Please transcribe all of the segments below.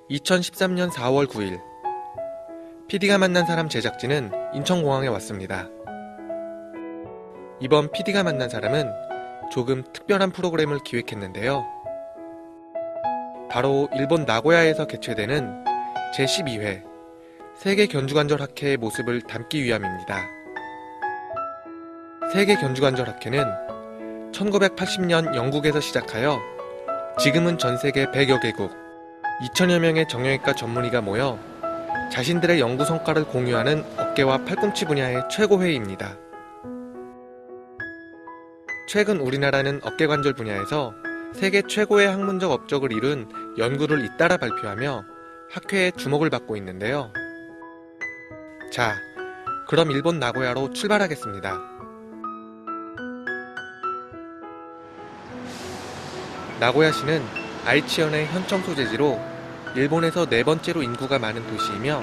2013년 4월 9일, PD가 만난 사람 제작진은 인천공항에 왔습니다. 이번 PD가 만난 사람은 조금 특별한 프로그램을 기획했는데요. 바로 일본 나고야에서 개최되는 제12회 세계 견주관절 학회의 모습을 담기 위함입니다. 세계 견주관절 학회는 1980년 영국에서 시작하여 지금은 전 세계 100여 개국, 2천여 명의 정형외과 전문의가 모여 자신들의 연구 성과를 공유하는 어깨와 팔꿈치 분야의 최고회의입니다. 최근 우리나라는 어깨관절 분야에서 세계 최고의 학문적 업적을 이룬 연구를 잇따라 발표하며 학회에 주목을 받고 있는데요. 자, 그럼 일본 나고야로 출발하겠습니다. 나고야시는 아이치현의 현청 소재지로 일본에서 네 번째로 인구가 많은 도시이며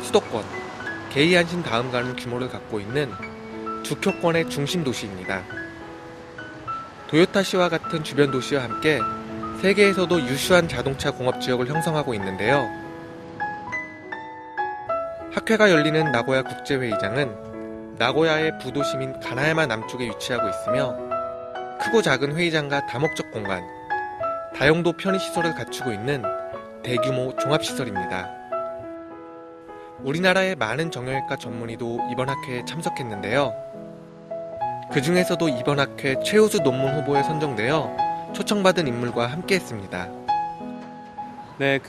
수도권, 게이안신 다음 가는 규모를 갖고 있는 주쿄권의 중심 도시입니다. 도요타시와 같은 주변 도시와 함께 세계에서도 유수한 자동차 공업지역을 형성하고 있는데요. 학회가 열리는 나고야 국제회의장은 나고야의 부도시민 가나야마 남쪽에 위치하고 있으며 크고 작은 회의장과 다목적 공간, 다용도 편의시설을 갖추고 있는 대규모 종합시설입니다. 우리나라의 많은 정형외과 전문의도 이번 학회에 참석했는데요. 그 중에서도 이번 학회 최우수 논문 후보에 선정되어 초청받은 인물과 함께했습니다. 네,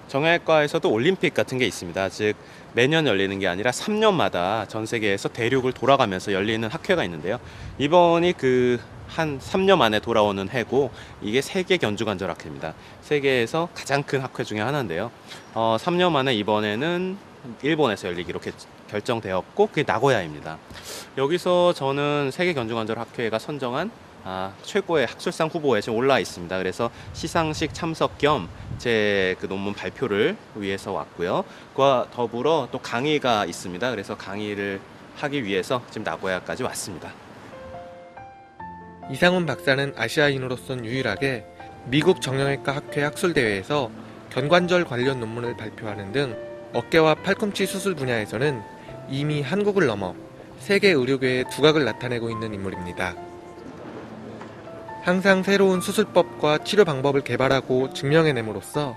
정형외과에서도 올림픽 같은 게 있습니다. 즉 매년 열리는 게 아니라 3년마다 전 세계에서 대륙을 돌아가면서 열리는 학회가 있는데요. 이번이 한 3년 만에 돌아오는 해고, 이게 세계 견주관절 학회입니다. 세계에서 가장 큰 학회 중에 하나인데요. 3년 만에 이번에는 일본에서 열리기로 결정되었고, 그게 나고야입니다. 여기서 저는 세계 견주관절 학회가 선정한 최고의 학술상 후보에 지금 올라와 있습니다. 그래서 시상식 참석 겸 제 논문 발표를 위해서 왔고요. 그와 더불어 또 강의가 있습니다. 그래서 강의를 하기 위해서 지금 나고야까지 왔습니다. 이상훈 박사는 아시아인으로선 유일하게 미국 정형외과 학회 학술대회에서 견관절 관련 논문을 발표하는 등 어깨와 팔꿈치 수술 분야에서는 이미 한국을 넘어 세계 의료계의 두각을 나타내고 있는 인물입니다. 항상 새로운 수술법과 치료 방법을 개발하고 증명해냄으로써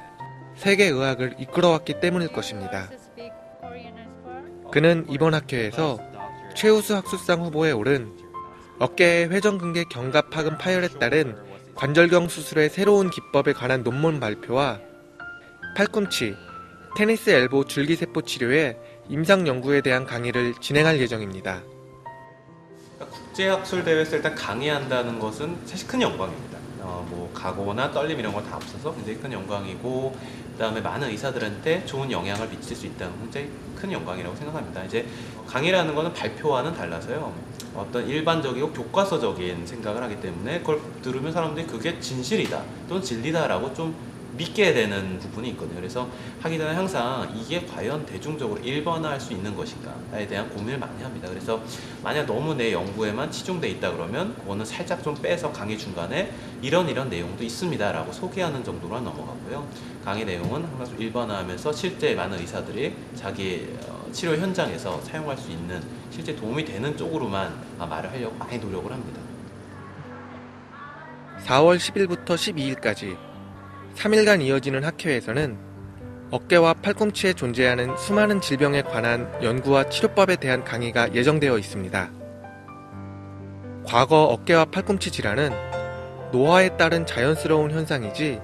세계 의학을 이끌어왔기 때문일 것입니다. 그는 이번 학회에서 최우수 학술상 후보에 오른 어깨의 회전근개 견갑하근 파열에 따른 관절경 수술의 새로운 기법에 관한 논문 발표와 팔꿈치, 테니스 엘보 줄기세포 치료의 임상 연구에 대한 강의를 진행할 예정입니다. 국제학술대회에서 일단 강의한다는 것은 사실 큰 영광입니다. 각오나 떨림 이런 건 다 없어서 굉장히 큰 영광이고, 그 다음에 많은 의사들한테 좋은 영향을 미칠 수 있다는 굉장히 큰 영광이라고 생각합니다. 이제 강의라는 것은 발표와는 달라서요, 어떤 일반적이고 교과서적인 생각을 하기 때문에 그걸 들으면 사람들이 그게 진실이다 또는 진리다라고 좀 믿게 되는 부분이 있거든요. 그래서 하기 전에 항상 이게 과연 대중적으로 일반화할 수 있는 것인가에 대한 고민을 많이 합니다. 그래서 만약 너무 내 연구에만 치중돼 있다 그러면 그거는 살짝 좀 빼서 강의 중간에 이런 내용도 있습니다 라고 소개하는 정도로 넘어가고요. 강의 내용은 항상 좀 일반화하면서 실제 많은 의사들이 자기 치료 현장에서 사용할 수 있는 실제 도움이 되는 쪽으로만 말을 하려고 많이 노력을 합니다. 4월 10일부터 12일까지 3일간 이어지는 학회에서는 어깨와 팔꿈치에 존재하는 수많은 질병에 관한 연구와 치료법에 대한 강의가 예정되어 있습니다. 과거 어깨와 팔꿈치 질환은 노화에 따른 자연스러운 현상이지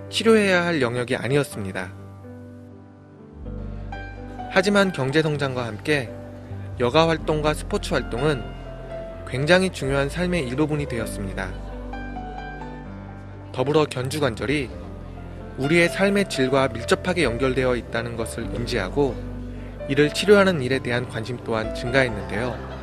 치료해야 할 영역이 아니었습니다. 하지만 경제성장과 함께 여가 활동과 스포츠 활동은 굉장히 중요한 삶의 일부분이 되었습니다. 더불어 견주관절이 우리의 삶의 질과 밀접하게 연결되어 있다는 것을 인지하고 이를 치료하는 일에 대한 관심 또한 증가했는데요.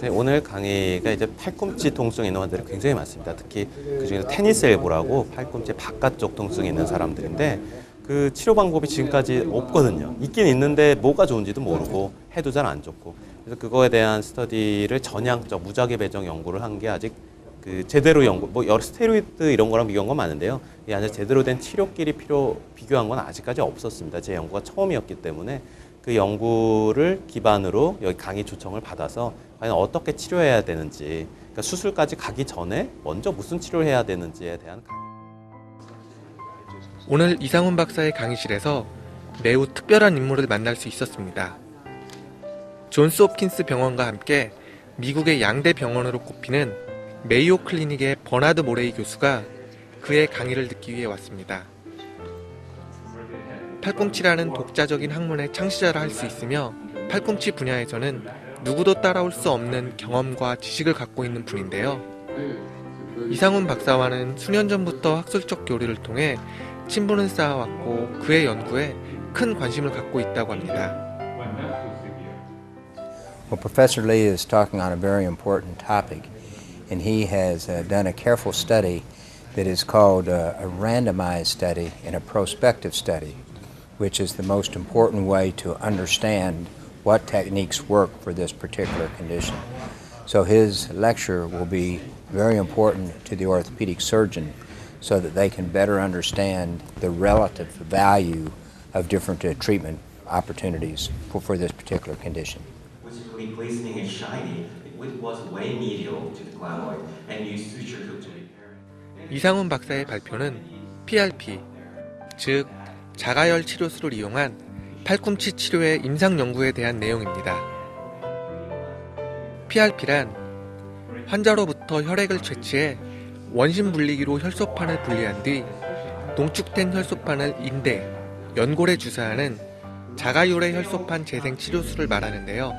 오늘 강의가 이제 팔꿈치 통증이 있는 환자들이 굉장히 많습니다. 특히 그중에서 테니스 엘보라고 팔꿈치 바깥쪽 통증이 있는 사람들인데 그 치료 방법이 지금까지 없거든요. 있긴 있는데 뭐가 좋은지도 모르고 해도 잘 안 좋고, 그래서 그거에 대한 스터디를 전향적 무작위 배정 연구를 한 게 아직 그 제대로 연구, 뭐 여러 스테로이드 이런 거랑 비교한 건 많은데요. 이 안에 제대로 된 치료끼리 비교한 건 아직까지 없었습니다. 제 연구가 처음이었기 때문에 그 연구를 기반으로 여기 강의 초청을 받아서 과연 어떻게 치료해야 되는지, 그러니까 수술까지 가기 전에 먼저 무슨 치료를 해야 되는지에 대한 강의. 오늘 이상훈 박사의 강의실에서 매우 특별한 인물을 만날 수 있었습니다. 존스 홉킨스 병원과 함께 미국의 양대 병원으로 꼽히는 메이오 클리닉의 버나드 모레이 교수가 그의 강의를 듣기 위해 왔습니다. 팔꿈치라는 독자적인 학문의 창시자라 할 수 있으며 팔꿈치 분야에서는 누구도 따라올 수 없는 경험과 지식을 갖고 있는 분인데요. 이상훈 박사와는 수년 전부터 학술적 교류를 통해 친분을 쌓아왔고 그의 연구에 큰 관심을 갖고 있다고 합니다. Well, Professor Lee is talking on a very important topic, and he has done a careful study that is called a randomized study and a prospective study, which is the most important way to understand what techniques work for this particular condition. So his lecture will be very important to the orthopedic surgeon so that they can better understand the relative value of different treatment opportunities for this particular condition. Basically, glistening and shiny, it was way medial to the glenoid and used suture hook to repair it. 이상훈 박사의 발표는 PRP, 즉 자가열 치료술을 이용한 팔꿈치 치료의 임상 연구에 대한 내용입니다. PRP란 환자로부터 혈액을 채취해 원심 분리기로 혈소판을 분리한 뒤 농축된 혈소판을 인대, 연골에 주사하는 자가율의 혈소판 재생 치료술을 말하는데요.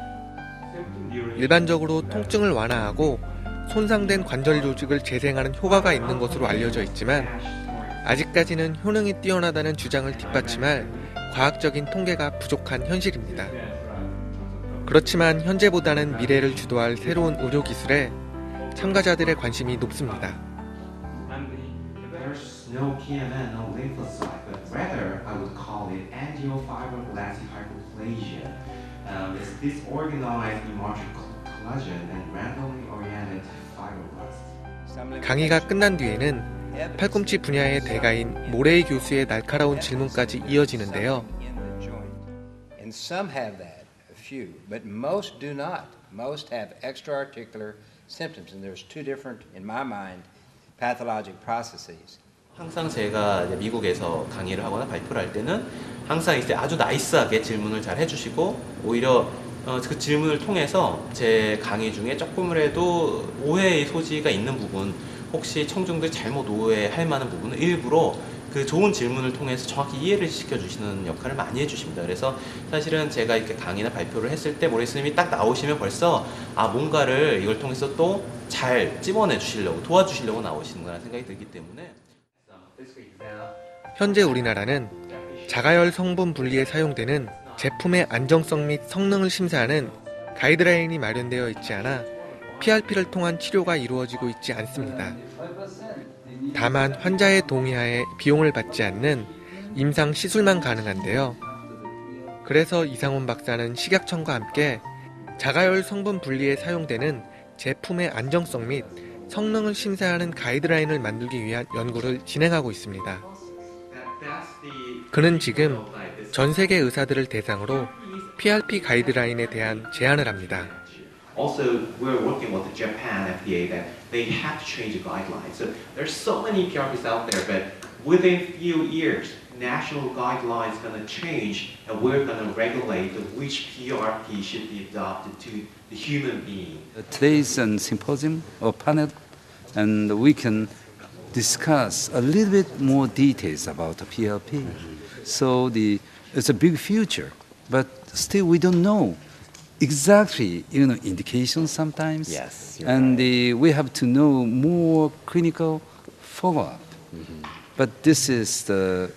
일반적으로 통증을 완화하고 손상된 관절 조직을 재생하는 효과가 있는 것으로 알려져 있지만 아직까지는 효능이 뛰어나다는 주장을 뒷받침할 과학적인 통계가 부족한 현실입니다. 그렇지만 현재보다는 미래를 주도할 새로운 의료 기술에 참가자들의 관심이 높습니다. There's no PMN, no lymphocyte, but rather I would call it angiofibroblastic hyperplasia. It's disorganized hemartic collagen and randomly oriented fibroblasts. 강의가 끝난 뒤에는 팔꿈치 분야의 대가인 모레이 교수의 날카로운 질문까지 이어지는데요. And some have that, a few, but most do not. Most have extra-articular symptoms, and there's two different, in my mind, pathologic processes. 항상 제가 이제 미국에서 강의를 하거나 발표를 할 때는 항상 이제 아주 나이스하게 질문을 잘 해주시고 오히려 그 질문을 통해서 제 강의 중에 조금이라도 오해의 소지가 있는 부분, 혹시 청중들이 잘못 오해할 만한 부분은 일부러 그 좋은 질문을 통해서 정확히 이해를 시켜주시는 역할을 많이 해주십니다. 그래서 사실은 제가 이렇게 강의나 발표를 했을 때 모레이 스님이 딱 나오시면 벌써 뭔가를 이걸 통해서 또 잘 찝어내 주시려고, 도와주시려고 나오시는구나 생각이 들기 때문에. 현재 우리나라는 자가열 성분 분리에 사용되는 제품의 안정성 및 성능을 심사하는 가이드라인이 마련되어 있지 않아 PRP를 통한 치료가 이루어지고 있지 않습니다. 다만 환자의 동의하에 비용을 받지 않는 임상 시술만 가능한데요. 그래서 이상훈 박사는 식약청과 함께 자가열 성분 분리에 사용되는 제품의 안정성 및 성능을 심사하는 가이드라인을 만들기 위한 연구를 진행하고 있습니다. 그는 지금 전 세계 의사들을 대상으로 PRP 가이드라인에 대한 제안을 합니다. Also, we're working with the Japan FDA that they have to change the guidelines. So there's so many PRPs out there, but within few years, national guidelines going to change, and we're going to regulate which PRP should be adopted to the human being. Today's symposium or panel, and we can discuss a little bit more details about the PRP. So it's a big future, but still we don't know exactly, indications sometimes. Yes, you're and right. we have to know more clinical follow-up. But this is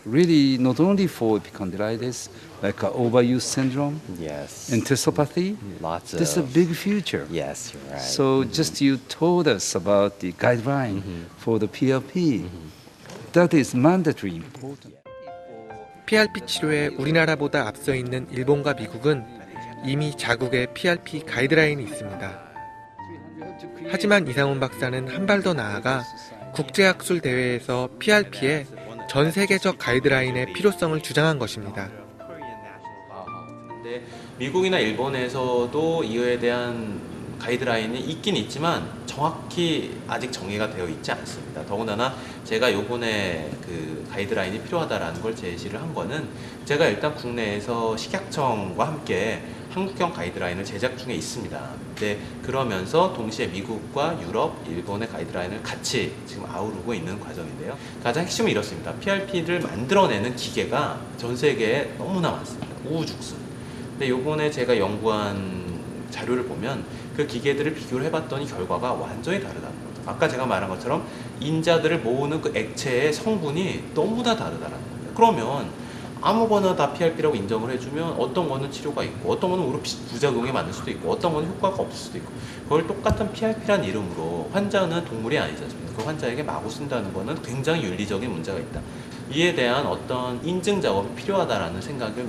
really not only for epicondylitis, like overuse syndrome, Yes. enteropathy. Lots This is a of. big future. Yes, you're right. So just you told us about the guideline for the PRP. That is mandatory important. PRP 치료에 우리나라보다 앞서 있는 일본과 미국은 이미 자국의 PRP 가이드라인이 있습니다. 하지만 이상훈 박사는 한 발 더 나아가 국제학술 대회에서 PRP의 전 세계적 가이드라인의 필요성을 주장한 것입니다. 근데 미국이나 일본에서도 이거에 대한 가이드라인이 있긴 있지만 정확히 아직 정의가 되어 있지 않습니다. 더군다나 제가 요번에 그 가이드라인이 필요하다라는 걸 제시를 한 거는 제가 일단 국내에서 식약청과 함께 한국형 가이드라인을 제작 중에 있습니다. 근데 그러면서 동시에 미국과 유럽, 일본의 가이드라인을 같이 지금 아우르고 있는 과정인데요. 가장 핵심은 이렇습니다. PRP를 만들어내는 기계가 전 세계에 너무나 많습니다. 우후죽순. 근데 요번에 제가 연구한 자료를 보면 그 기계들을 비교를 해봤더니 결과가 완전히 다르다는 거죠. 아까 제가 말한 것처럼 인자들을 모으는 그 액체의 성분이 너무나 다르다는 거예요. 그러면 아무거나 다 PRP라고 인정을 해주면 어떤 거는 치료가 있고 어떤 거는 오히려 부작용이 많을 수도 있고 어떤 거는 효과가 없을 수도 있고 그걸 똑같은 PRP란 이름으로 환자는 동물이 아니지 않습니까? 그 환자에게 마구 쓴다는 거는 굉장히 윤리적인 문제가 있다. 이에 대한 어떤 인증 작업이 필요하다라는 생각을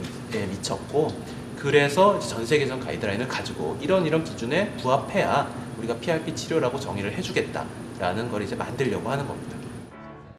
미쳤고 그래서 전 세계적 가이드라인을 가지고 이런 기준에 부합해야 우리가 PRP 치료라고 정의를 해주겠다라는 걸 이제 만들려고 하는 겁니다.